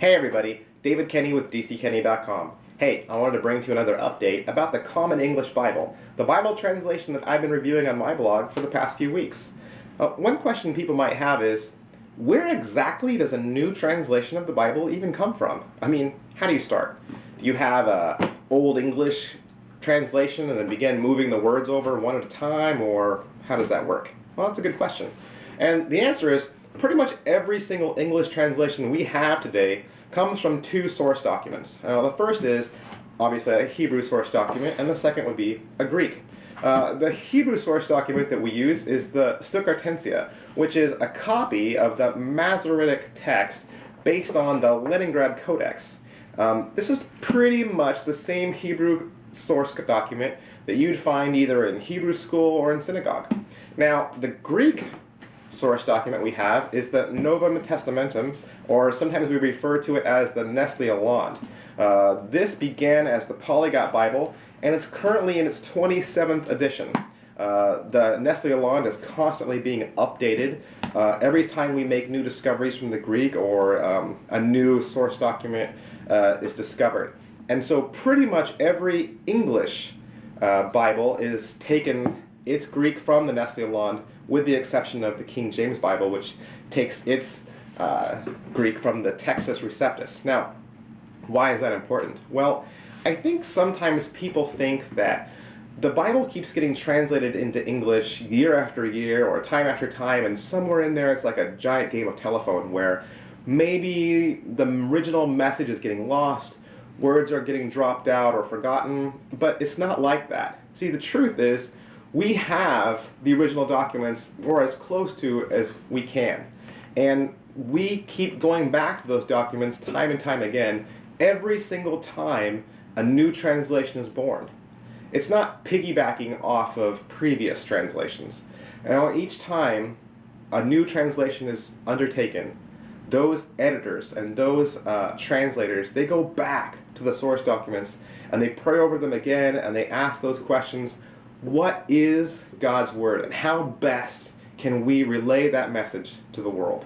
Hey everybody, David Kenney with dckenney.com. Hey, I wanted to bring to you another update about the Common English Bible, the Bible translation that I've been reviewing on my blog for the past few weeks. One question people might have is, where exactly does a new translation of the Bible even come from? I mean, how do you start? Do you have a Old English translation and then begin moving the words over one at a time, or how does that work? Well, that's a good question. And the answer is, pretty much every single English translation we have today comes from two source documents. The first is obviously a Hebrew source document, and the second would be a Greek. The Hebrew source document that we use is the Stukartensia, which is a copy of the Masoretic text based on the Leningrad Codex. This is pretty much the same Hebrew source document that you'd find either in Hebrew school or in synagogue. Now, the Greek source document we have is the Novum Testamentum, or sometimes we refer to it as the Nestle Aland. This began as the Polyglot Bible, and it's currently in its 27th edition. The Nestle Aland is constantly being updated every time we make new discoveries from the Greek or a new source document is discovered. And so pretty much every English Bible is taken its Greek from the Nestle Aland, with the exception of the King James Bible, which takes its Greek from the Textus Receptus. Now, why is that important? Well, I think sometimes people think that the Bible keeps getting translated into English year after year or time after time, and somewhere in there it's like a giant game of telephone where maybe the original message is getting lost, words are getting dropped out or forgotten, but it's not like that. See, the truth is, we have the original documents, or as close to as we can. And we keep going back to those documents time and time again, every single time a new translation is born. It's not piggybacking off of previous translations. Now, each time a new translation is undertaken, those editors and those translators, they go back to the source documents and they pray over them again and they ask those questions. What is God's Word, and how best can we relay that message to the world?